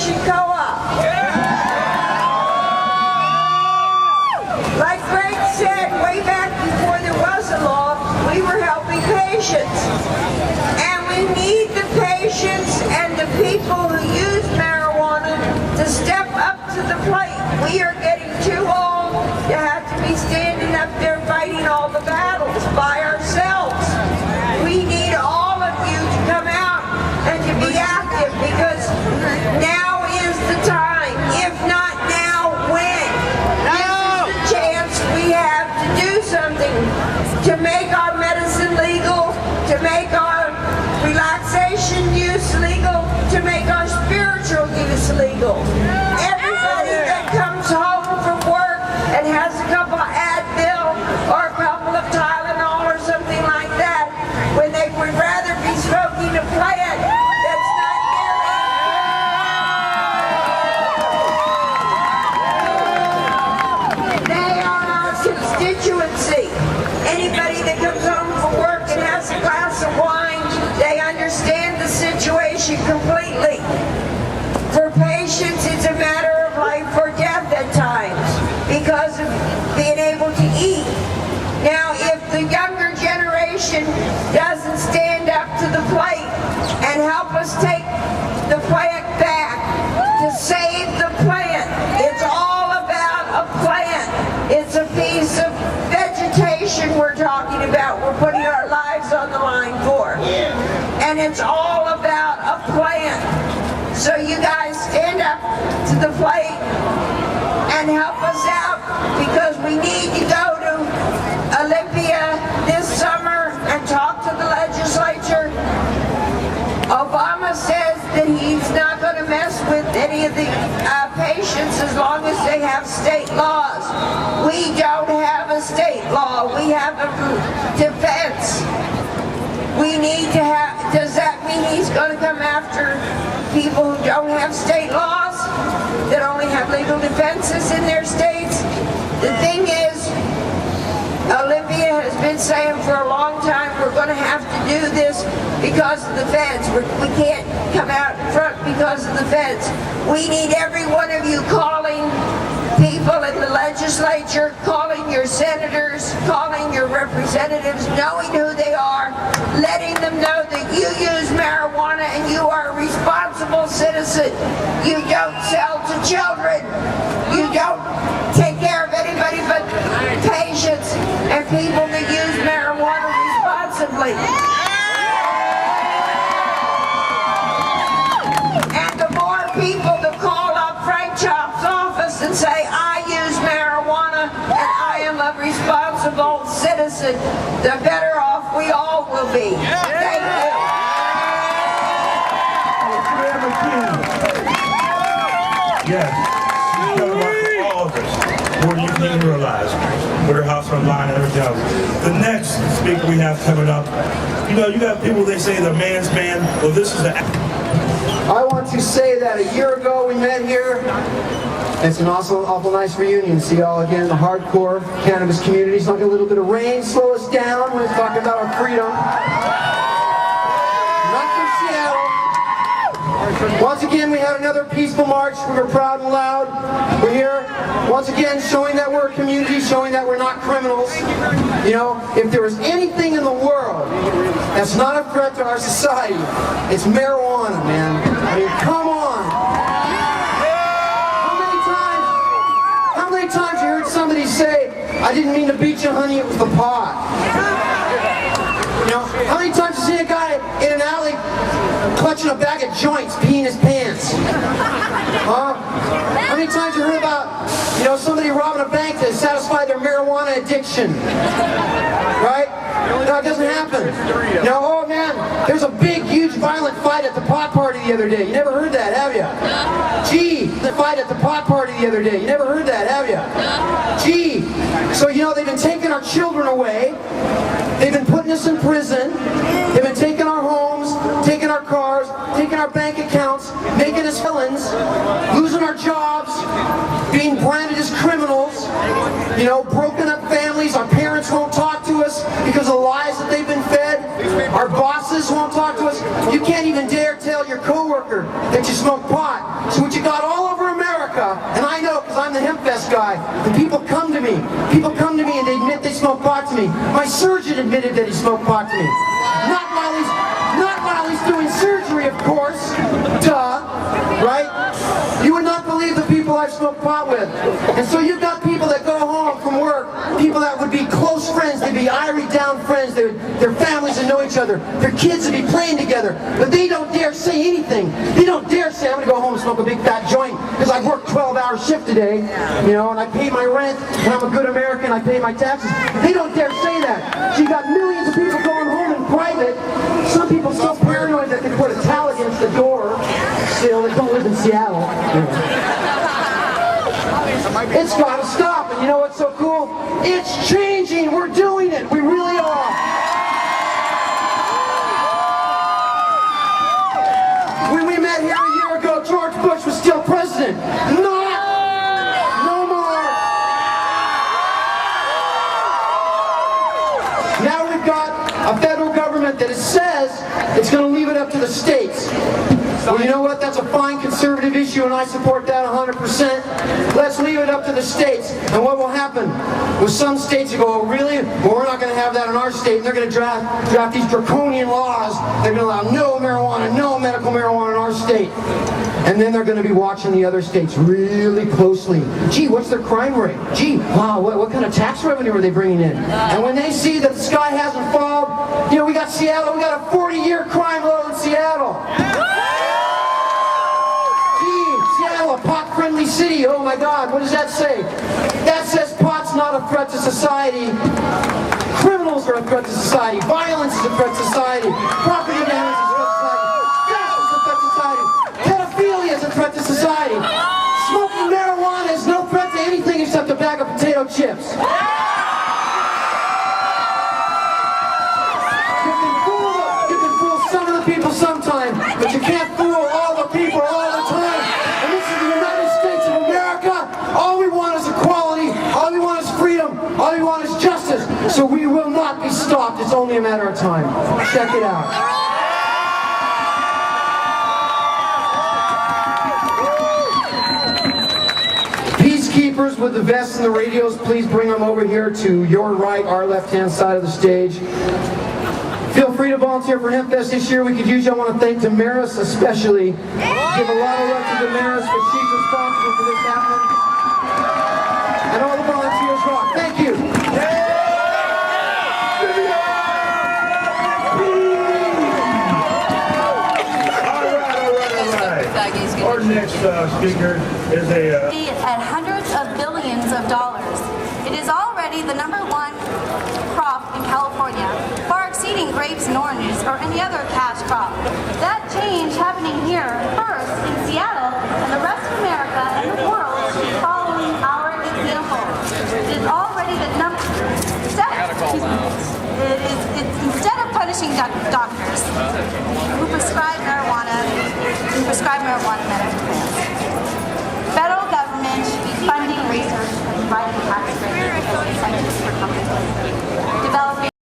medication co-op. Like Greg said, way back before there was a law, we were helping patients. And we need the patients and the people who use marijuana to step up to the plate. We are getting too old to have to be standing up there fighting all the battles by ourselves. We need all of you to come out and to be active, because now is the time. If not now, when? This is the chance we have to do something to make our medicine legal, to make our relaxation use legal, to make our spiritual use legal. Everybody that comes home from work and has a couple of Advil or a couple of Tylenol or something like that, when they would rather be smoking a plant that's not nearly. They are our constituency. Anybody that comes home from work and has a glass of wine, they understand the situation completely. For patients, it's a matter of life or death at times because of being able to eat. Now, if the younger generation doesn't stand up to the plate and help us take the plant back, to save the plant, it's all about a plant. It's a piece of vegetation we're talking about. We're putting our lives on the line for. And it's all about a plant. So you guys stand up to the plate and help us out, because we need to go to Olympia this summer and talk to the legislature. Obama says that he's not going to mess with any of the patients as long as they have state laws. We don't have a state law. We have a defense. We need to have, does that mean he's going to come after people who don't have state laws, that only have legal defenses in their states? The thing is, Olympia has been saying for a long time, we're going to have to do this because of the feds. We can't come out in front because of the feds. We need every one of you calling people in the legislature, calling your senators, calling your representatives, knowing who they are, letting them know that you use marijuana and you are a responsible citizen. You don't sell to children. You don't take care of anybody but patients and people that use marijuana responsibly. And the more people that call up Frank Chop's office and say, I use marijuana and I am a responsible citizen, the better off we all will be. Thank you. Yes, she's done work for all of us, more than you can even realize. Put her house online and everything else. The next speaker we have coming up, you know, you got people, they say the man's man. Well, this is the... I want to say that a year ago we met here. It's an awful nice reunion. See y'all again in the hardcore cannabis community. It's like a little bit of rain slow us down when we're talking about our freedom. Not from Seattle. Once again, we had another peaceful march. We were proud and loud. We're here once again showing that we're a community, showing that we're not criminals. You know, if there was anything in the world that's not a threat to our society, it's marijuana, man. I mean, come on. How many times you heard somebody say, I didn't mean to beat you, honey, it was the pot? You know, how many times you see a guy in an alley clutching a bag of joints, peeing his pants? Huh? How many times you heard about, you know, somebody robbing a bank to satisfy their marijuana addiction? Right? No, it doesn't happen. You know, oh man, there's a big, huge, violent fight at the pot party the other day. You never heard that, have you? Gee, the fight at the pot party the other day. You never heard that, have you? Gee, so you know, they've been taking our children away. They've been putting us in prison. They've been taking our homes, taking our cars, taking our bank accounts, making us felons, losing our jobs, being branded as criminals, you know, broken up families. Our parents won't talk to us because of the lies that they've been fed. Our bosses Businesses won't talk to us. You can't even dare tell your coworker that you smoke pot. So what you got all over America, and I know because I'm the HempFest guy, and people come to me. People come to me and they admit they smoke pot to me. My surgeon admitted that he smoked pot to me. Not while he's doing surgery, of course. Duh. Right? You would not believe the people I've smoked pot with. And so you've got people that go home from work, people that would be close friends, they'd be irie down friends, their families would know each other, their kids would be playing together, but they don't dare say anything. They don't dare say, I'm going to go home and smoke a big fat joint because I worked 12-hour shift today, you know, and I pay my rent, and I'm a good American, I pay my taxes. They don't dare say that. So you got millions of people going home in private. Some people so paranoid that they put a towel against the door. Still, they don't live in Seattle. It's got to stop, and you know what's so cool? It's changing. We're doing it. We really are. When we met here a year ago, George Bush was still president. No more. Now we've got a federal government that says it's going to leave it up to the states. Well, you know what? That's a fine conservative issue, and I support that 100%. Let's leave it up to the states. And what will happen? Well, some states will go, oh, really? Well, we're not going to have that in our state. And they're going to draft these draconian laws. They're going to allow no marijuana, no medical marijuana in our state. And then they're going to be watching the other states really closely. Gee, what's their crime rate? Gee, wow, what kind of tax revenue are they bringing in? And when they see that the sky hasn't fallen, you know, we got Seattle, we got a 40-year crime low in Seattle. Seattle, a pot-friendly city. Oh my God, what does that say? That says pot's not a threat to society. Criminals are a threat to society. Violence is a threat to society. Property damage is a threat to society. Theft is a threat to society. Pedophilia is a threat to society. Smoking marijuana is no threat to anything except a bag of potato chips. You can fool some of the people sometime, but you can't fool all the people all the time. All we want is equality, all we want is freedom, all we want is justice. So we will not be stopped, it's only a matter of time. Check it out. Peacekeepers with the vests and the radios, please bring them over here to your right, our left-hand side of the stage. Feel free to volunteer for HempFest this year. We could use you. I want to thank Damaris especially. Give a lot of love to Damaris because she's responsible for this happening. And all the volunteers rock. Thank you. All right. Our next speaker is at hundreds of billions of dollars. It is already the #1 crop in California, far exceeding grapes and oranges or any other cash crop. That change happening here first in Seattle and the rest of America and the world is following our example. It is already the instead of punishing doctors who prescribe marijuana medical plants, federal government should be funding research and providing tax credits as incentives for companies.